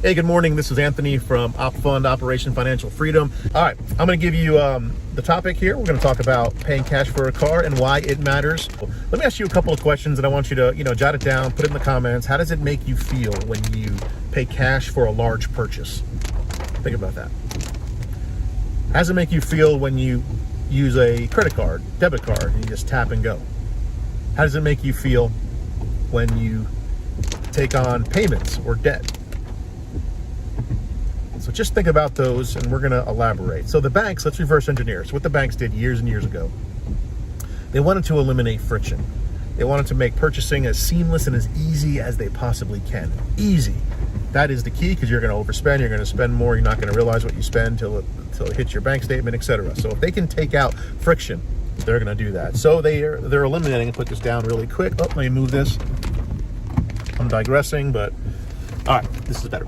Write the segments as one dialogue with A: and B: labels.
A: Hey, good morning. This is Anthony from opfund, Operation Financial Freedom. All right, I'm going to give you the topic here. We're going to talk about paying cash for a car and why it matters. Let me ask you a couple of questions, and I want you to, jot it down, put it in the comments. How does it make you feel when you pay cash for a large purchase? Think about that. How does it make you feel when you use a credit card, debit card, and you just tap and go? How does it make you feel when you take on payments or debt? So just think about those, and we're going to elaborate. So the banks, let's reverse engineer. So what the banks did years and years ago, they wanted to eliminate friction. They wanted to make purchasing as seamless and as easy as they possibly can. Easy. That is the key, because you're going to overspend. You're going to spend more. You're not going to realize what you spend until it hits your bank statement, etc. So if they can take out friction, they're going to do that. So they're eliminating, and put this down really quick. Oh, let me move this. I'm digressing, but all right, this is better.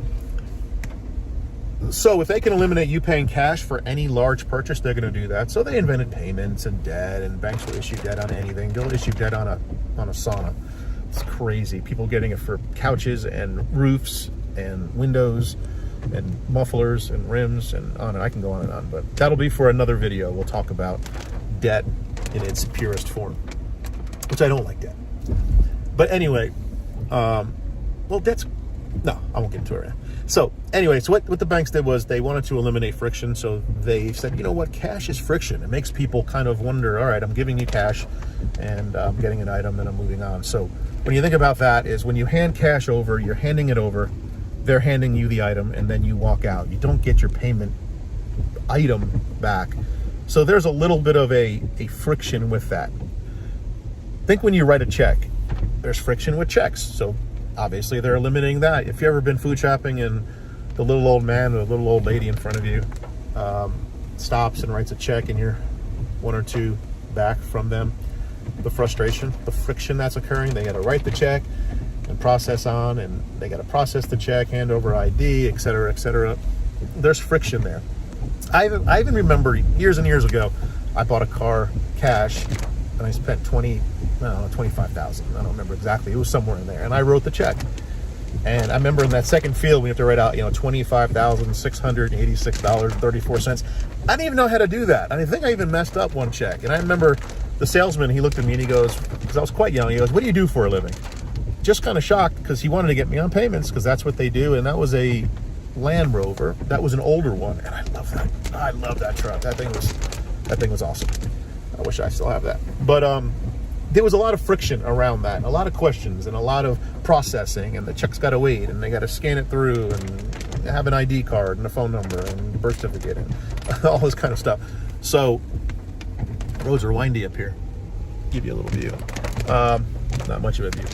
A: So if they can eliminate you paying cash for any large purchase, they're going to do that. So they invented payments and debt, and banks will issue debt on anything. They'll issue debt on a sauna. It's crazy. People getting it for couches and roofs and windows and mufflers and rims and on. And I can go on and on, but that'll be for another video. We'll talk about debt in its purest form, which I don't like debt. But anyway, no, I won't get into it right now. So anyway, so what the banks did was they wanted to eliminate friction. So they said, you know what, cash is friction. It makes people kind of wonder, all right, I'm giving you cash and I'm getting an item and I'm moving on. So when you think about that, is when you hand cash over, you're handing it over, they're handing you the item, and then you walk out. You don't get your payment item back. So there's a little bit of a friction with that. Think when you write a check, there's friction with checks. So obviously they're eliminating that. If you've ever been food shopping and the little old man or the little old lady in front of you stops and writes a check and you're one or two back from them, the frustration, the friction that's occurring, they got to write the check and process on, and they got to process the check, hand over ID, et cetera, et cetera. There's friction there. I even remember years and years ago, I bought a car cash and I spent $25,000. I don't remember exactly. It was somewhere in there. And I wrote the check. And I remember in that second field, we have to write out, $25,686.34. I didn't even know how to do that. I think I even messed up one check. And I remember the salesman, he looked at me and he goes, because I was quite young, he goes, "What do you do for a living?" Just kind of shocked, because he wanted to get me on payments, because that's what they do. And that was a Land Rover. That was an older one. And I love that. I love that truck. That thing was awesome. I wish I still have that. But there was a lot of friction around that, a lot of questions and a lot of processing, and the check's got to wait, and they got to scan it through and have an ID card and a phone number and birth certificate and all this kind of stuff. So roads are windy up here. Give you a little view. Not much of a view.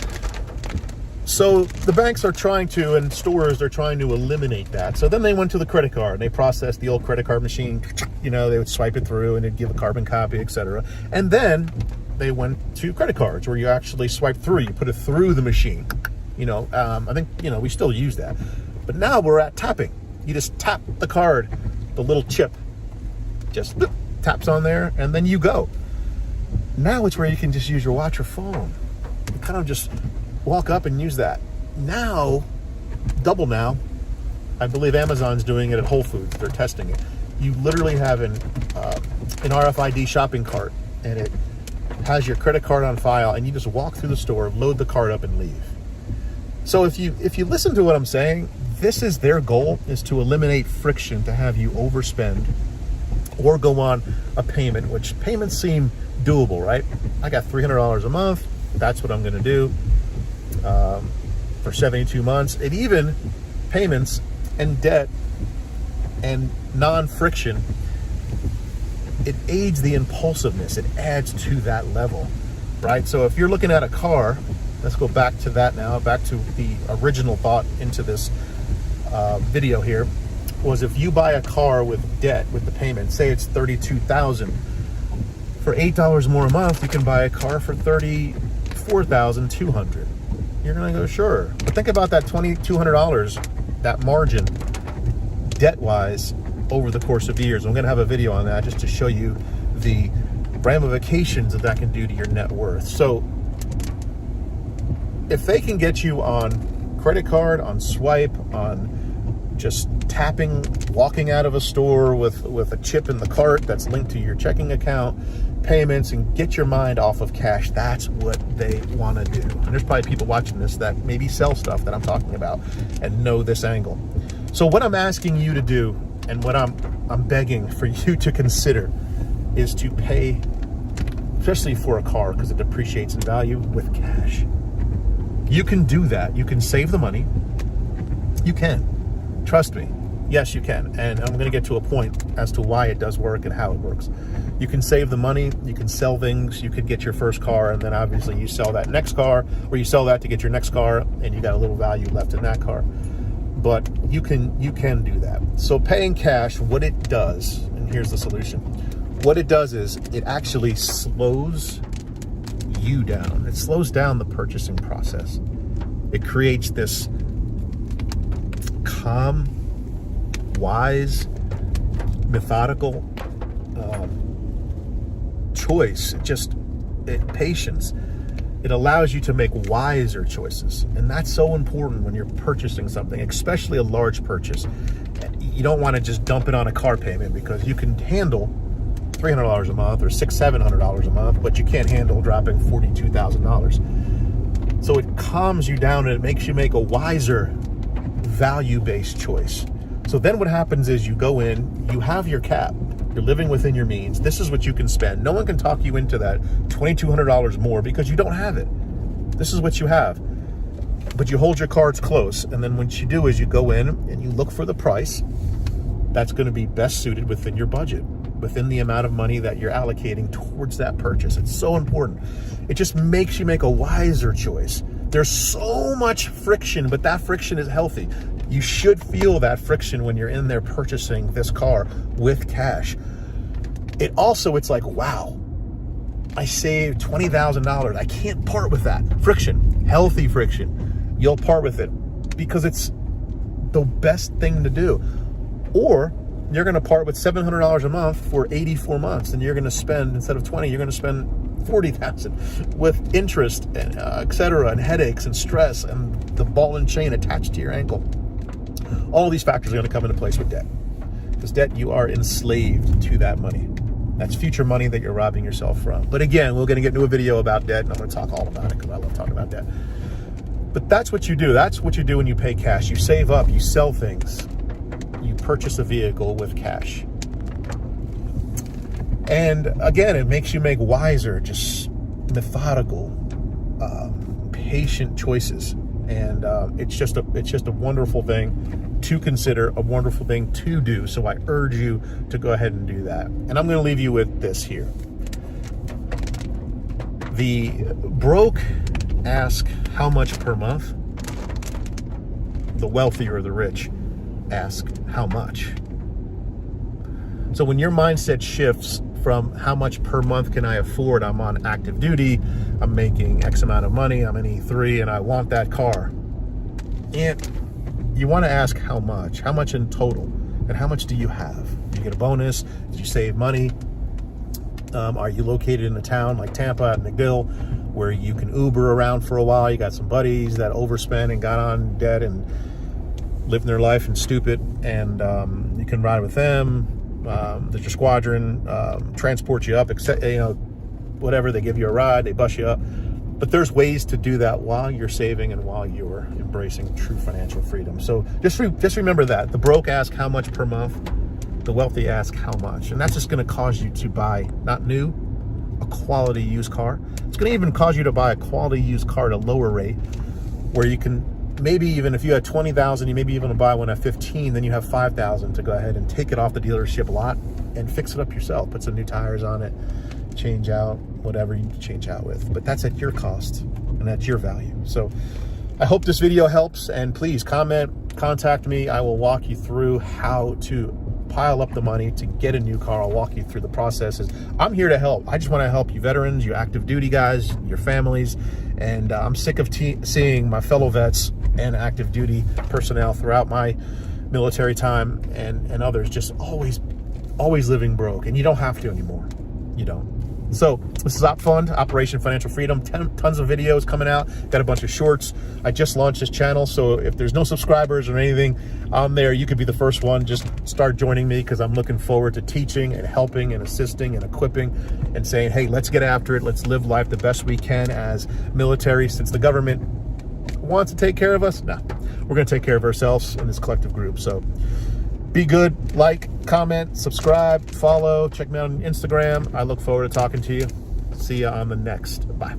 A: So the banks are trying to, and stores, they're trying to eliminate that. So then they went to the credit card, and they processed the old credit card machine. They would swipe it through and it'd give a carbon copy, etc. And then they went to credit cards, where you actually swipe through, you put it through the machine. I think, we still use that. But now we're at tapping. You just tap the card, the little chip just taps on there, and then you go. Now it's where you can just use your watch or phone. You kind of just walk up and use that. Now, double now, I believe Amazon's doing it at Whole Foods. They're testing it. You literally have an RFID shopping cart, and it has your credit card on file, and you just walk through the store, load the card up, and leave. So if you listen to what I'm saying, this is their goal, is to eliminate friction, to have you overspend or go on a payment, which payments seem doable, right? I got $300 a month. That's what I'm going to do for 72 months. And even payments and debt and non-friction, it aids the impulsiveness. It adds to that level, right? So if you're looking at a car, let's go back to that now, back to the original thought into this video here, was if you buy a car with debt, with the payment, say it's $32,000, for $8 more a month, you can buy a car for $34,200. You're gonna go, sure. But think about that $2,200, that margin, debt-wise, over the course of years. I'm gonna have a video on that just to show you the ramifications that can do to your net worth. So if they can get you on credit card, on swipe, on just tapping, walking out of a store with a chip in the cart that's linked to your checking account, payments, and get your mind off of cash. That's what they want to do. And there's probably people watching this that maybe sell stuff that I'm talking about and know this angle. So what I'm asking you to do, and what I'm begging for you to consider, is to pay, especially for a car because it depreciates in value, with cash. You can do that. You can save the money. You can. Trust me. Yes, you can. And I'm going to get to a point as to why it does work and how it works. You can save the money. You can sell things. You could get your first car, and then obviously you sell that next car, or you sell that to get your next car, and you got a little value left in that car. But you can do that. So paying cash, what it does, and here's the solution. What it does is it actually slows you down. It slows down the purchasing process. It creates this calm, wise, methodical choice, patience. It allows you to make wiser choices. And that's so important when you're purchasing something, especially a large purchase. You don't want to just dump it on a car payment, because you can handle $300 a month or $700 a month, but you can't handle dropping $42,000. So it calms you down and it makes you make a wiser, value-based choice. So then what happens is you go in, you have your cap, you're living within your means. This is what you can spend. No one can talk you into that $2,200 more, because you don't have it. This is what you have. But you hold your cards close, and then what you do is you go in and you look for the price that's going to be best suited within your budget, within the amount of money that you're allocating towards that purchase. It's so important. It just makes you make a wiser choice. There's so much friction, but that friction is healthy. You should feel that friction when you're in there purchasing this car with cash. It's like, wow, I saved $20,000. I can't part with that. Friction, healthy friction. You'll part with it because it's the best thing to do. Or you're going to part with $700 a month for 84 months, and you're going to spend, instead of 20, you're going to spend 40,000 with interest, and et cetera, and headaches and stress and the ball and chain attached to your ankle. All these factors are going to come into place with debt, because debt, you are enslaved to that money. That's future money that you're robbing yourself from. But again, we're going to get into a video about debt, and I'm going to talk all about it because I love talking about debt. But that's what you do. That's what you do when you pay cash. You save up, you sell things, you purchase a vehicle with cash. And again, it makes you make wiser, just methodical, patient choices. And it's just a wonderful thing to consider, a wonderful thing to do. So I urge you to go ahead and do that. And I'm going to leave you with this here. The broke ask how much per month. The wealthy or the rich ask how much. So when your mindset shifts from how much per month can I afford, I'm on active duty, I'm making X amount of money, I'm an E-4 and I want that car. And you want to ask how much in total, and how much do you have? Did you get a bonus? Did you save money? Are you located in a town like Tampa and McDill where you can Uber around for a while? You got some buddies that overspent and got on debt and living their life and stupid, and you can ride with them. There's your squadron, transport you up, whatever, they give you a ride, they bus you up. But there's ways to do that while you're saving and while you're embracing true financial freedom. So just remember that. The broke ask how much per month, the wealthy ask how much. And that's just going to cause you to buy, not new, a quality used car. It's going to even cause you to buy a quality used car at a lower rate, where you can, maybe even if you had 20,000, you maybe even buy one at 15, then you have 5,000 to go ahead and take it off the dealership lot and fix it up yourself. Put some new tires on it, change out whatever you need to change out with. But that's at your cost and at your value. So I hope this video helps, and please comment, contact me. I will walk you through how to pile up the money to get a new car. I'll walk you through the processes. I'm here to help. I just want to help you veterans, you active duty guys, your families. And I'm sick of seeing my fellow vets and active duty personnel throughout my military time and others just always living broke. And you don't have to anymore. You don't. So this is opfund, Operation Financial Freedom. Tons of videos coming out. Got a bunch of shorts. I just launched this channel, so if there's no subscribers or anything on there, you could be the first one. Just start joining me, because I'm looking forward to teaching and helping and assisting and equipping and saying, hey, let's get after it. Let's live life the best we can as military. Since the government wants to take care of us, no, we're going to take care of ourselves in this collective group. So be good, like, comment, subscribe, follow, check me out on Instagram. I look forward to talking to you. See you on the next. Bye.